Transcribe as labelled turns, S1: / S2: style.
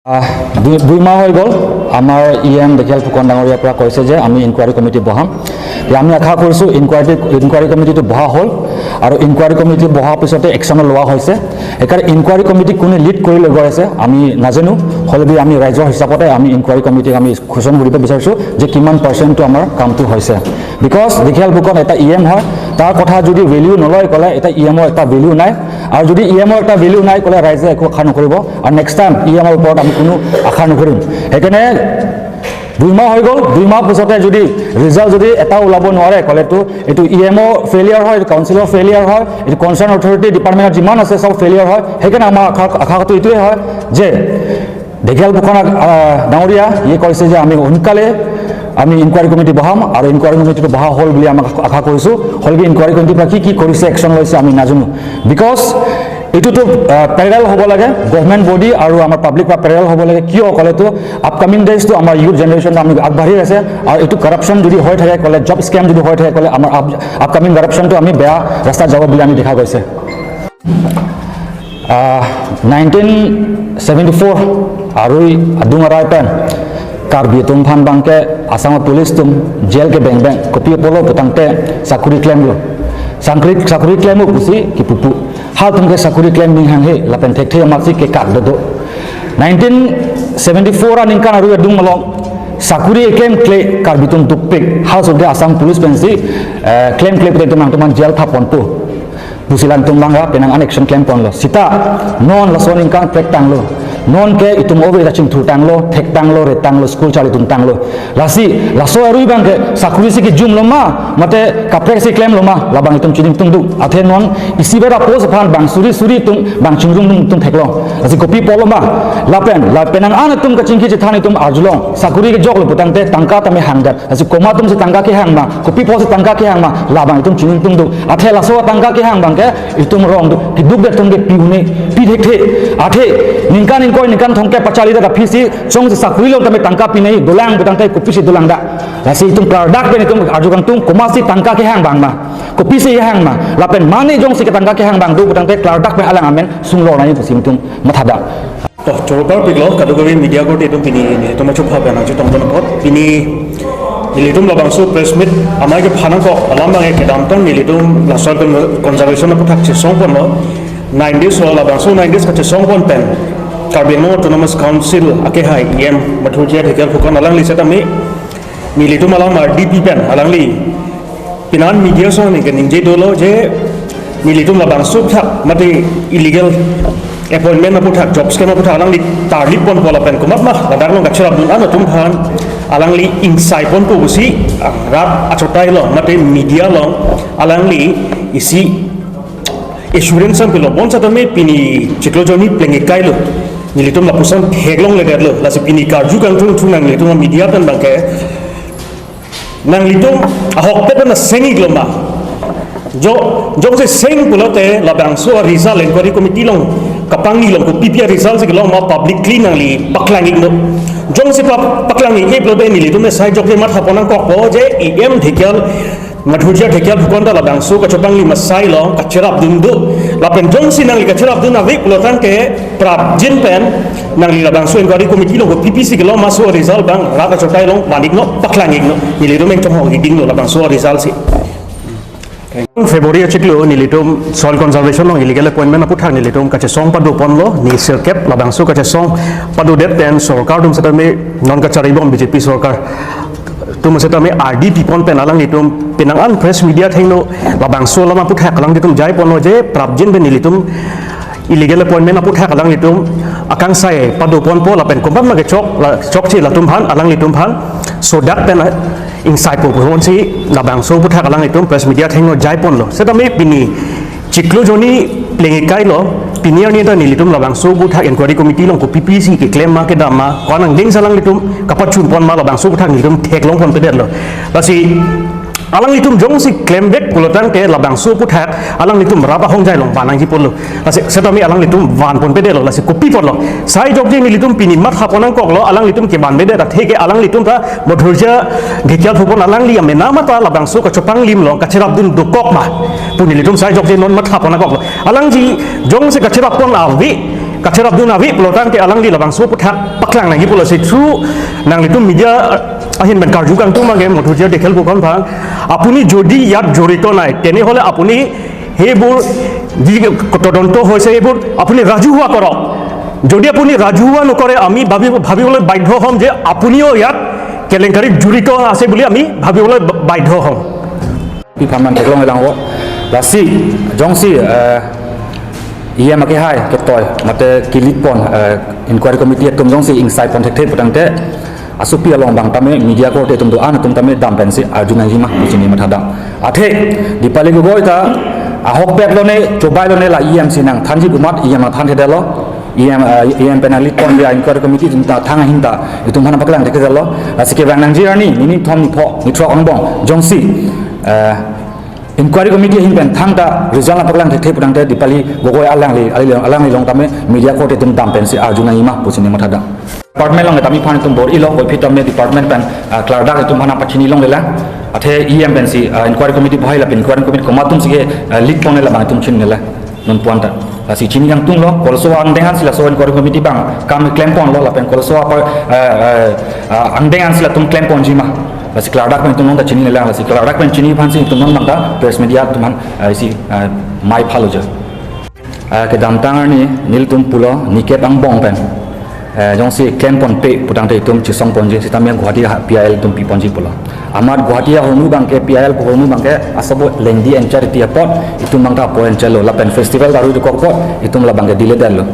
S1: 2 মাহ হৈ গ'ল আমাৰ ইএম দেখিয়াল ফুকন ডাঙৰীয়াৰ পৰা কৈছে যে আমি ইনকুৱাৰী কমিটি বহাম। আমি আশা কৰিছোঁ ইনকুৱাৰী কমিটিটো বহা হ'ল আৰু ইনকুৱাৰী কমিটি বহাৰ পিছতে একশ্যন লোৱা হৈছে। সেইকাৰণে ইনকুৱাৰী কমিটি কোনে লিড কৰি লৈ গৈ আছে আমি নাজানো, হ'লেও আমি ৰাইজৰ হিচাপতে আমি ইনকুৱাৰী কমিটিক আমি ঘোষণা কৰিব বিচাৰিছোঁ যে কিমান পাৰ্চেণ্টটো আমাৰ কামটো হৈছে। বিকজ দেখিয়াল ফুকন এটা ইএম হয়, তাৰ কথা যদি ভেলিউ নলয় ক'লে এটা ইএমৰ এটা ভেলিউ নাই, আৰু যদি ইএমৰ এটা ভেলিউ নাই ক'লে ৰাইজে একো আশা নকৰিব আৰু নেক্সট টাইম ইএমৰ ওপৰত আমি কোনো আশা নকৰিম। সেইকাৰণে 2 মাহ হৈ গ'ল, 2 মাহ পিছতে যদি ৰিজাল্ট যদি এটা ওলাব নোৱাৰে ক'লেতো এইটো ইএমঅ ফেইলিয়াৰ হয়, এইটো কাউন্সিলৰ ফেইলিয়াৰ হয়, এইটো কনচাৰ্ণ অথৰিটি ডিপাৰ্টমেণ্টত যিমান আছে চব ফেইলিয়াৰ হয়। সেইকাৰণে আমাৰ আশাটো এইটোৱে হয় যে দেখিয়াল ফুকন ডাঙৰীয়া ইয়ে কৈছে যে আমি সোনকালে আমি ইনকুৱাৰী কমিটি বহাম আৰু ইনকুৱাৰী কমিটিটো বহা হ'ল বুলি আমাক আশা কৰিছোঁ। হ'লেও ইনকুৱাৰী কমিটিৰ পৰা কি কৰিছে একশ্যন লৈছে আমি নাজানো। বিকজ এইটোতো পেৰেল হ'ব লাগে, গভৰ্ণমেণ্ট বডি আৰু আমাৰ পাব্লিক পৰা পেৰেল হ'ব লাগে। কিয় ক'লেতো আপকামিং ডেজটো আমাৰ ইউথ জেনেৰেশ্যনটো আমি আগবাঢ়ি আছে, আৰু এইটো কৰাপশ্যন যদি হৈ থাকে ক'লে, জব স্কেম যদি হৈ থাকে ক'লে আমাৰ আপকামিং কৰাপশ্যনটো আমি বেয়া ৰাস্তাত যাব বুলি আমি দেখা গৈছে। 1974 আৰু দুঙাৰাই PAN Karbi tum phan bangke asama polis tum jail ke beng beng kopi polo putangte sakuri claim lo sakuri claim lo pusi ki pupu hal tum ke sakuri claim ning hang he lapen thek the amasi ke kak do 1974 an ingkan aru dung malong sakuri claim karbi tum dupik hal soge asam police pensi claim tum tum jail thapon tu busilan tum bangga penang action claim pon lo sita non lason ingkan plek tang lo non ke itum over raching thu tang lo thek tang lo re tang lo school chali tum tang lo lasi laso arui bang ke sakuri si ki jum lo ma mate kapre si claim lo ma labang itum chining tum du athe non isi bera pos phan bang suri tum bang chingrum tum thek lo lasi kopi polo ma lapen ang an tum ka chingki che thani tum arjulong sakuri ke jok lo putang te tangka tame hangdat lasi koma tum si tangka ke hang ma kopi pos si tangka ke hang ma labang itum chining tum du athe laso tangka ke hang bang ke itum rong du ki duk de tum ke piune pi thek the athe ningkan koi nikan thongke pachali da phisi chong se sakuri lo tame tangka pinai dolang butang tai kopi si dolang da lasi itum product ben itum arjugang tum komasi tangka ke hang bang ma kopi si hang ma lapen mane jong si ke tangka ke hang bang du butang tai product ben alang amen sunglo nai pusim tum mathada
S2: to chokar piglo kadugari media ko itum pini to ma chupha bana ju tong don pot pini nilitum labang su press meet amai ke phana ko alam bang ke dam tang nilitum lasal conservation ko thak che song pon lo 90s lo labang su 90s ka che song pon pen Karbino Autonomous Council akehai IM mathujia dekial fukan alang li setami militum alang DP pen alang li pinan media so ni kening je dolo je militum labang sub thak mati illegal appointment apu thak job scam apu thak alang li tarlip pon pola pen kumat mah ladang long gachara dun an tum than alang li inside pon pu usi rat achotai lo mati media lo alang li isi assurance am pelo bon satame pini chiklo joni plengikai lo nilitum lapusan heglong le derlo lasi pini karju kan tung nang litum media kan bangke nang litum ahok te na sengi gloma jo se seng pulote labang so result inquiry committee long kapangi long ko PPR result se gloma publicly nang li paklangi no jong se paklangi e blobe nilitum sai jokle mat haponang kok bo je em dhikyal mathujia dekial fukan da labang su ka chopang li masai lo ka cherap dun du lapen jong sinang li ka cherap dun avi pulotan ke prap jin pen nang li labang su inquiry committee lo PPC ke lo maso result bang ra ka chotai long manik no paklangi no nili do meng chong ho ding lo labang su result si February chiklo nilitum soil conservation lo illegal appointment apu thak nilitum ka che song padu pon lo ni circuit labang su ka che song padu det ten sarkar dum satame non ka charibom BJP sarkar tum se tame RDP pon pen alang nitum pinang an press media thaino labang so lama pu thak alang ditum jai pono je prabjin ben nilitum illegal appointment apu thak alang nitum akang sai padu pon po la pen kombam ma ge chok chi latum phan alang nitum phan so dak pen inside po pon si labang so pu thak alang nitum press media thaino jai pon lo se tame pini chiklo joni plengikai lo pinier ni ta nilitum labang so bu thak inquiry committee long ko PPC ke claim ma ke dama konang ding salang litum kapat chun pon ma labang so bu thak nilitum thek long pon pe der lo lasi alang litum jong si claim back pulotan ke labang so bu thak alang litum raba hong jai long banang ji pon lo lasi setami alang litum van pon pe der lo lasi kopi pon lo sai jok je nilitum pini mat haponang kok lo alang litum ke ban be der theke alang litum ta modhurja gekial phupon alang li amena mata labang so ka chopang lim lo ka cherap dun do kok ma pun nilitum sai jok je non mat haponang kok lo alang ji jong se ka cherap pon avi kacir abdul nabi pelotang ke alang di labang su putak paklang lagi pula si true nang itu media ahin ben karju kang tu mage motuja dekhel bukan bang apuni jodi yat jorito nai teni hole apuni hebur ji todonto hoise hebur apuni rajuwa korok যদি আপুনি ৰাজহুৱা নকৰে আমি ভাবিবলৈ বাধ্য হ'ম যে আপুনিও ইয়াত কেলেংকাৰীত জড়িত আছে বুলি আমি ভাবিবলৈ বাধ্য হ'ম
S1: pi paman teklong elang wo lasi jongsi iya make hai ke toy mate kilit pon inquiry committee tum jongsi inside pon thek putang te asupi along bang tame media ko te tum do an tum tame dam pensi arjuna jima chini mathada athe dipali go goita ahok pek lo ne cobai lo ne la EMC nang thanji bumat EM than the delo EM penalty pon dia inquiry committee junta thanga hinta itu mana paklang deke delo asike bang nang jirani nini thom ni pho ni tro ongbong jongsi inquiry committee hin pen thangta result la paklang thek putang te dipali gogoi alang li long tame media ko te tum dam pensi arjuna jima chini mathada department long tami phan tum bor ilo koi phitame department pen clark dak tum hana pachini long lela athe EM pensi inquiry committee bhai la inquiry committee komatum sige lead pon la bang tum chin lela non puanta si chini yang tung lo kolso andengan sila so inquiry committee bang kami claim pon lo la pen kolso apa andengan sila tum claim pon jima si clark dak pen tum long ta chini lela si clark dak pen chini phan si tum long ta press media tum han si mai phaloja ke dam tangar ni nil tum pulo niket ang bong pen jongsi claim pon pe putang te tum chisong ponji sitam yang guwahati PIL tum pi ponji pulo amar guwahati homu bang ke PIL homu bang ke asabo lendi and charity airport itum bang ta point chalo la pen festival daru ko pot itum la bang ke dile dalo